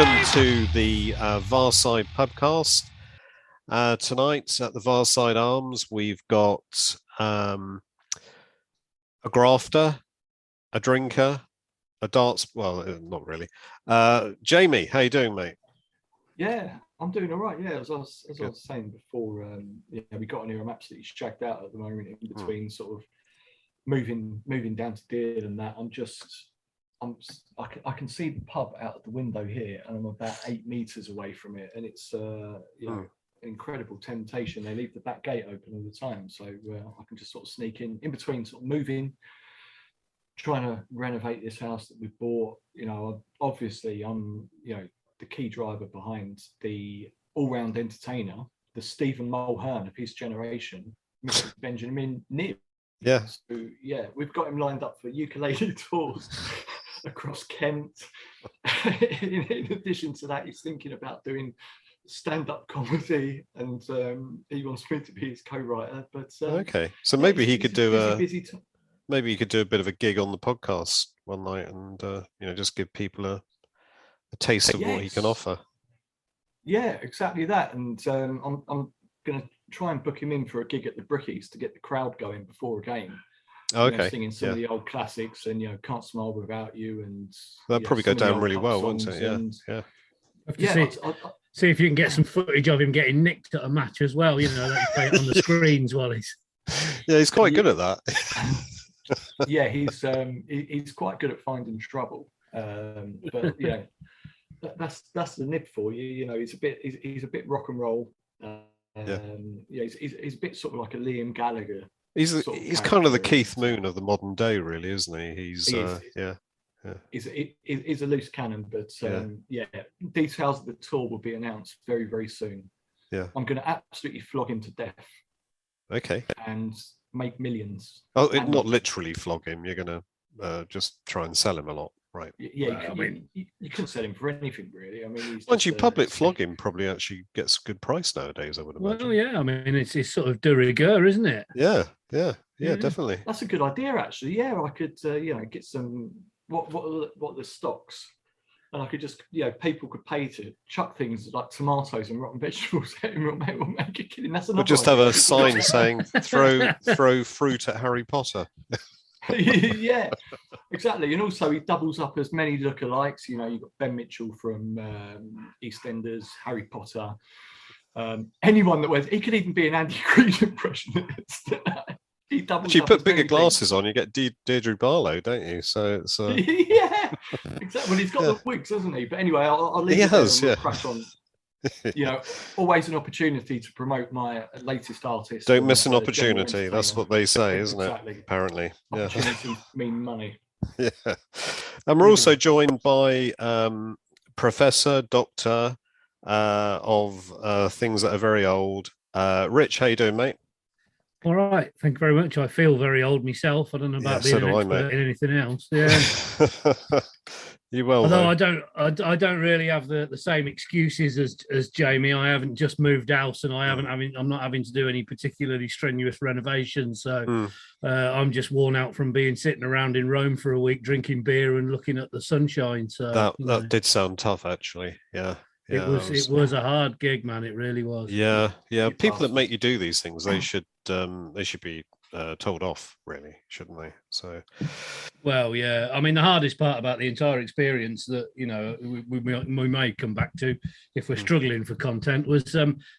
welcome to the Varside podcast. Tonight at the Varside Arms, we've got a grafter, a drinker, a darts. Well, not really. Jamie, how you doing, mate? Yeah, I'm doing all right. Yeah, as I was saying before, we got on here. I'm absolutely shagged out at the moment in between sort of moving down to Deal and that. I can see the pub out of the window here, and I'm about 8 meters away from it, and it's an incredible temptation. They leave the back gate open all the time, so I can just sort of sneak in between, sort of moving, trying to renovate this house that we've bought. Obviously, I'm the key driver behind the all-round entertainer, the Stephen Mulhern of his generation, Mr. Benjamin Nib. Yeah. So, we've got him lined up for ukulele tours across Kent. In addition to that, he's thinking about doing stand-up comedy, and he wants me to be his co-writer. But okay, so maybe he could do maybe you could do a bit of a gig on the podcast one night, and just give people a taste of what he can offer. Yeah, exactly that. And I'm going to try and book him in for a gig at the Brickies to get the crowd going before a game. Okay. Singing some of the old classics, and Can't Smile Without You, and that'd probably go down really well, wouldn't it? See if you can get some footage of him getting nicked at a match as well. Let you play it on the screens while he's. Yeah, he's quite good at that. Yeah, he's quite good at finding trouble. But that's the Nib for you. He's a bit rock and roll. He's a bit sort of like a Liam Gallagher. He's kind of the Keith Moon of the modern day, really, isn't he? He's a loose cannon, but details of the tour will be announced very, very soon. Yeah, I'm going to absolutely flog him to death. Okay, and make millions. Oh, not literally flog him. You're going to just try and sell him a lot, right? Yeah, you couldn't sell him for anything, really. I mean, once you public flog him, probably actually gets a good price nowadays, I would imagine. Well, yeah, I mean, it's sort of de rigueur, isn't it? Yeah, definitely. That's a good idea, actually. Yeah, I could, get some. What are the stocks? And I could just, people could pay to chuck things like tomatoes and rotten vegetables at him. We'll make a killing. That's another. We'll just have a sign saying "throw fruit at Harry Potter." Yeah, exactly. And also, he doubles up as many lookalikes. You've got Ben Mitchell from EastEnders, Harry Potter. Anyone that wears, he could even be an Andy Green impression. He doubles. You put bigger glasses on, you get Deirdre Barlow, don't you? So it's yeah, exactly. Well, he's got the wigs, hasn't he? But anyway, I'll leave it there and we'll crack on. Always an opportunity to promote my latest artist. Don't miss an opportunity. That's what they say, isn't exactly. It? Apparently, opportunities mean money. Yeah, and we're also joined by Professor, Doctor of things that are very old. Rich, how you doing, mate? All right, thank you very much. I feel very old myself. I don't know about being an expert in anything else. Yeah. You will. Although I don't really have the same excuses as Jamie. I haven't just moved house, and I'm not having to do any particularly strenuous renovations. So I'm just worn out from sitting around in Rome for a week, drinking beer and looking at the sunshine. So that did sound tough, actually. Yeah. It was a hard gig, man. It really was. Yeah. People that make you do these things, they should be told off, really, shouldn't they? So, well, yeah. I mean, the hardest part about the entire experience that we may come back to if we're struggling for content was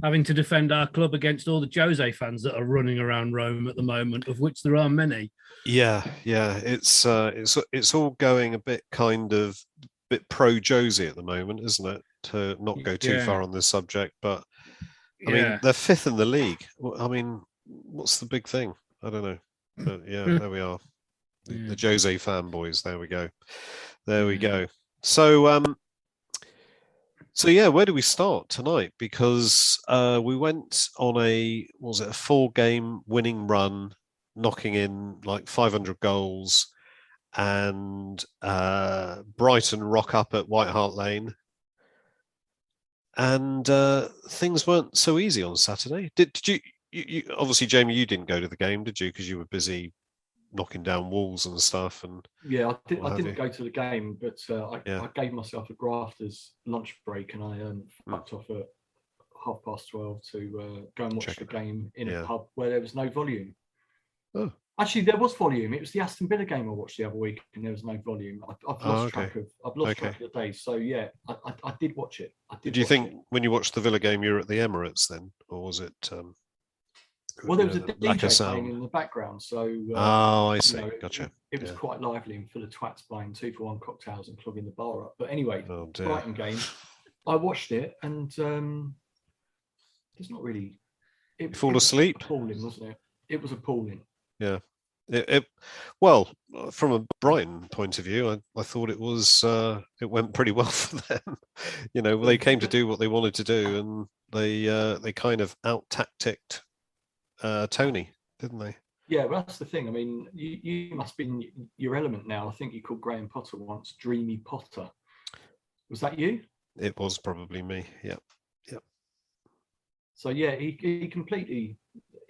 having to defend our club against all the Jose fans that are running around Rome at the moment, of which there are many. Yeah. It's all going a bit pro Jose at the moment, isn't it? To not go too far on this subject, but I mean, they're fifth in the league. I mean, what's the big thing? I don't know. But there we are. The Jose fanboys. There we go. So, where do we start tonight? Because we went on a 4-game winning run, knocking in like 500 goals, and Brighton rock up at White Hart Lane. And things weren't so easy on Saturday. Did you obviously, Jamie, you didn't go to the game, did you? Because you were busy knocking down walls and stuff. And yeah, I didn't go to the game, but I gave myself a grafter's lunch break, and I fucked off at 12:30 to go and watch the game in a pub where there was no volume. Oh. Actually, there was volume. It was the Aston Villa game I watched the other week, and there was no volume. I've lost track of the days. So yeah, I did watch it. Did you think when you watched the Villa game you were at the Emirates then, or was it? Well, there was a DJ playing in the background, so. I see. Gotcha. It was quite lively and full of twats buying 2-for-1 cocktails and clogging the bar up. But anyway, Brighton game, I watched it, and it's not really. It fall asleep. Appalling, wasn't it? It was appalling. Yeah. Well, from a Brighton point of view, I thought it was it went pretty well for them. They came to do what they wanted to do, and they kind of out tacticked Tony, didn't they? Yeah, well, that's the thing. I mean, you must be in your element now. I think you called Graham Potter once Dreamy Potter. Was that you? It was probably me. Yep. So yeah, he completely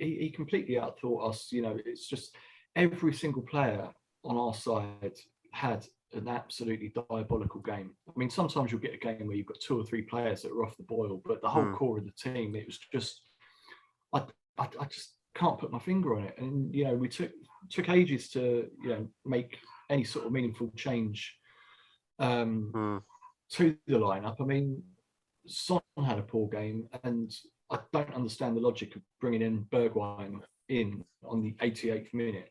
outthought us. It's just every single player on our side had an absolutely diabolical game. I mean, sometimes you'll get a game where you've got 2 or 3 players that are off the boil, but the whole core of the team, it was just, I just can't put my finger on it. And we took ages to make any sort of meaningful change to the lineup. I mean, Son had a poor game, and I don't understand the logic of bringing in Bergwijn in on the 88th minute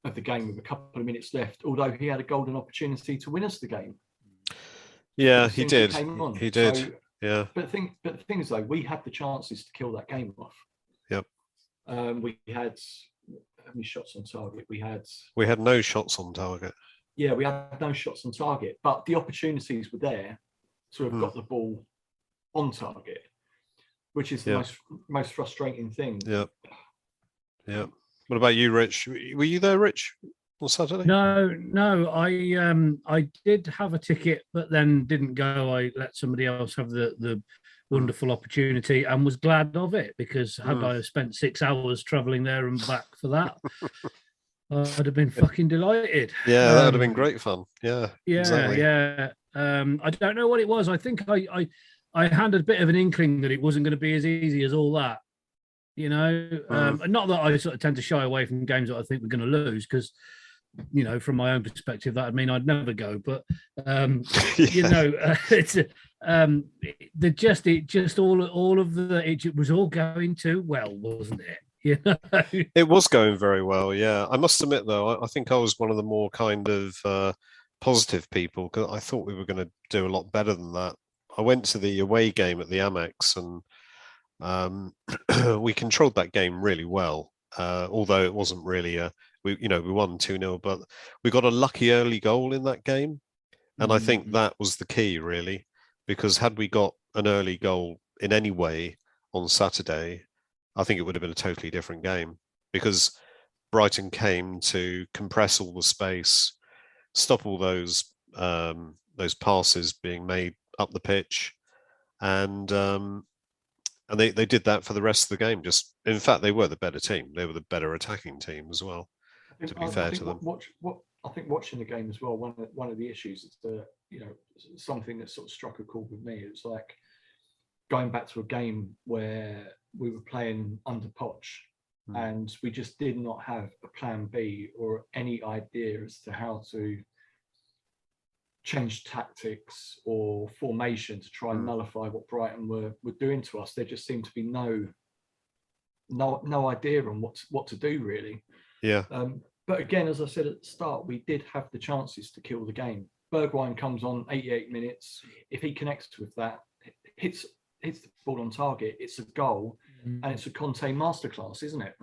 of the game with a couple of minutes left, although he had a golden opportunity to win us the game. Yeah, he did. He did. So, yeah. But the thing is, though, we had the chances to kill that game off. Yep. We had how many shots on target? We had no shots on target. Yeah, we had no shots on target, but the opportunities were there to have got the ball on target, which is the most frustrating thing. Yep. What about you, Rich? Were you there, Rich, on Saturday? No. I did have a ticket, but then didn't go. I let somebody else have the wonderful opportunity and was glad of it, because had I spent 6 hours travelling there and back for that, I'd have been fucking delighted. Yeah, that would have been great fun. Yeah. Exactly. Yeah. I don't know what it was. I think I had a bit of an inkling that it wasn't going to be as easy as all that. Not that I sort of tend to shy away from games that I think we're going to lose, because, from my own perspective, that would mean I'd never go. But it's it was all going too well, wasn't it? It was going very well. Yeah, I must admit though, I think I was one of the more kind of positive people, because I thought we were going to do a lot better than that. I went to the away game at the Amex, and we controlled that game really well, although it wasn't really we won 2-0, but we got a lucky early goal in that game, and I think that was the key, really, because had we got an early goal in any way on Saturday, I think it would have been a totally different game, because Brighton came to compress all the space, stop all those passes being made up the pitch, and they did that for the rest of the game. Just, in fact, they were the better team. They were the better attacking team as well. To be fair to them, I think watching the game as well, one of the issues is something that sort of struck a chord with me. It's like going back to a game where we were playing under Poch, and we just did not have a plan B or any idea as to how to change tactics or formation to try and nullify what Brighton were doing to us. There just seemed to be no idea on what to do, really. Yeah. But again, as I said at the start, we did have the chances to kill the game. Bergwijn comes on 88 minutes. If he connects with that, hits the ball on target, it's a goal, and it's a Conte masterclass, isn't it?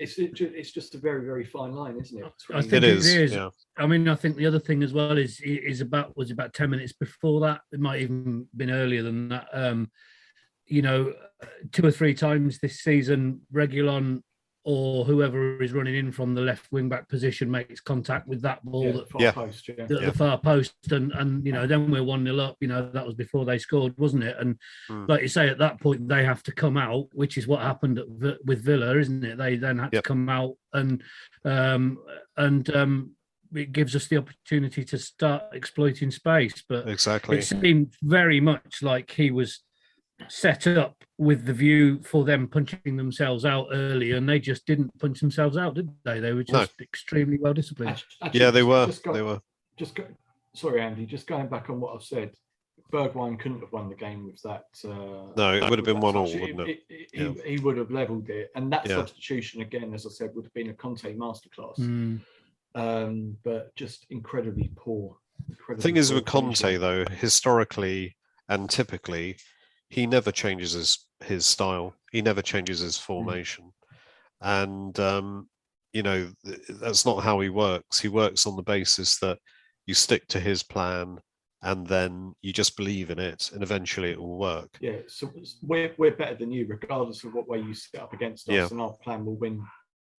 It's just a very, very fine line, isn't it? I think it is. Yeah. I mean, I think the other thing as well was about 10 minutes before that. It might even been earlier than that. 2 or 3 times this season, Reguilon or whoever is running in from the left wing back position makes contact with that ball at the far post, and then we're 1-0 up. That was before they scored, wasn't it? And like you say, at that point they have to come out, which is what happened with Villa, isn't it? They then had to come out, and it gives us the opportunity to start exploiting space. But exactly, it seemed very much like he was set up with the view for them punching themselves out early, and they just didn't punch themselves out, did they? They were just extremely well disciplined. Actually, they were. Sorry, Andy. Just going back on what I've said, Bergwijn couldn't have won the game with that. No, it would have been 1-1, wouldn't it? He would have levelled it, and that substitution again, as I said, would have been a Conte masterclass. But just incredibly poor. The thing is with Conte, though, historically and typically, he never changes his style. He never changes his formation. And, that's not how he works. He works on the basis that you stick to his plan and then you just believe in it and eventually it will work. Yeah, so we're better than you, regardless of what way you set up against us, and our plan will win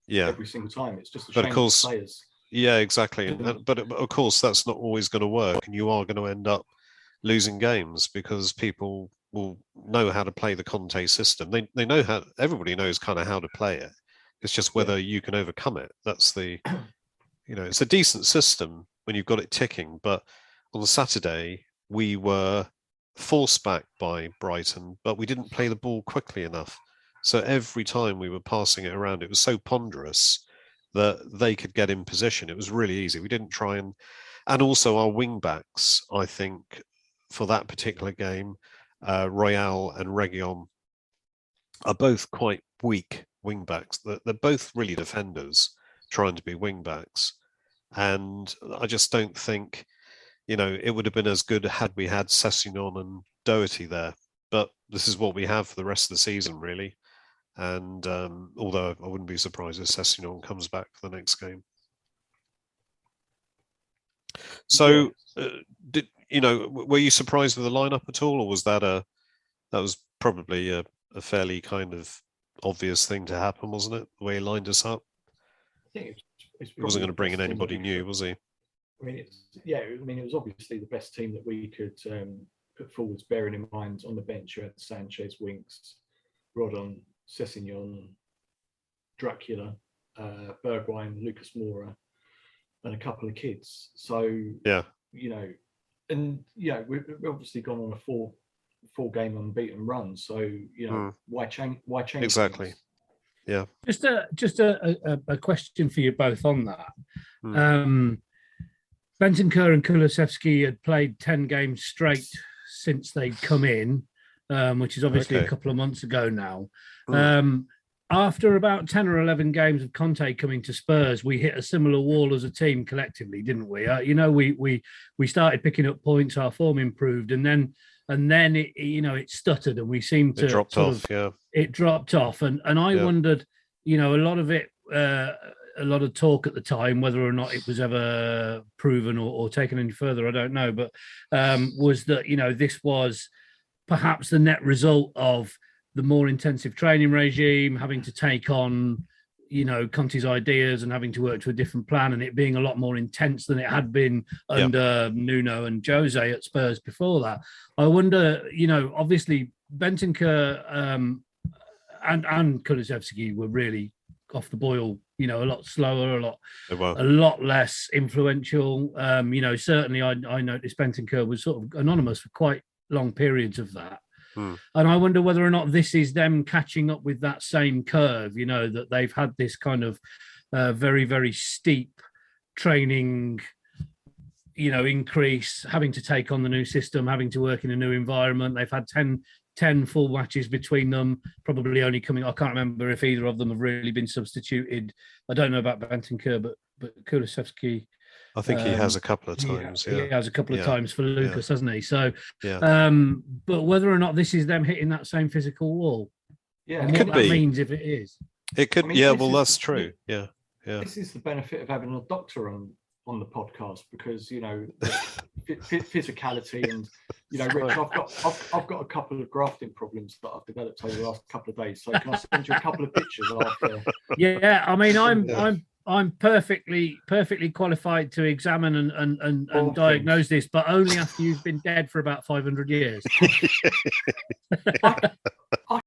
every single time. It's just a shame of players. Yeah, exactly. But of course, that's not always going to work, and you are going to end up losing games because people will know how to play the Conte system. They know how. Everybody knows kind of how to play it. It's just whether you can overcome it. That's the, it's a decent system when you've got it ticking. But on the Saturday, we were forced back by Brighton, but we didn't play the ball quickly enough. So every time we were passing it around, it was so ponderous that they could get in position. It was really easy. We didn't try and also our wing backs, I think, for that particular game, Royale and Reguilon are both quite weak wing backs. They're both really defenders trying to be wing backs. And I just don't think, it would have been as good had we had Sessegnon and Doherty there. But this is what we have for the rest of the season, really. And although I wouldn't be surprised if Sessegnon comes back for the next game. So, were you surprised with the lineup at all, or was that was probably a fairly kind of obvious thing to happen, wasn't it? The way he lined us up. I think he wasn't going to bring in anybody new, was he? I mean, it was obviously the best team that we could put forwards, bearing in mind on the bench you had Sanchez, Winks, Rodon, Sessegnon, Dracula, Bergwijn, Lucas Moura, and a couple of kids. So we've obviously gone on a four game unbeaten run. So why change? Exactly. Things? Yeah. Just a question for you both on that. Bentancur and Kulusevski had played 10 games straight since they'd come in, which is obviously a couple of months ago now. After about 10 or 11 games of Conte coming to Spurs, we hit a similar wall as a team collectively, didn't we? We started picking up points, our form improved, and then it it stuttered, and we seemed to dropped off. It dropped off, and I wondered, a lot of it. A lot of talk at the time, whether or not it was ever proven or taken any further, I don't know. But was that this was perhaps the net result of the more intensive training regime, having to take on Conte's ideas and having to work to a different plan, and it being a lot more intense than it had been under Nuno and Jose at Spurs before that. I wonder, obviously Bentancur and Kulusevski were really off the boil, a lot slower, a lot less influential. Certainly I noticed Bentancur was sort of anonymous for quite long periods of that. And I wonder whether or not this is them catching up with that same curve, that they've had this kind of very, very steep training, increase, having to take on the new system, having to work in a new environment. They've had 10 full matches between them, probably only coming. I can't remember if either of them have really been substituted. I don't know about Bentancur, but Kulusevski. I think he has a couple of times. He has a couple of times for Lucas, hasn't he? So, but whether or not this is them hitting that same physical wall, and it could what be. That means if it is, it could. That's true. Yeah. This is the benefit of having a doctor on the podcast, because physicality and Rich, I've got a couple of grafting problems that I've developed over the last couple of days. So can I send you a couple of pictures after Yeah, I mean, I'm perfectly qualified to examine and diagnose this, but only after you've been dead for about 500 years. I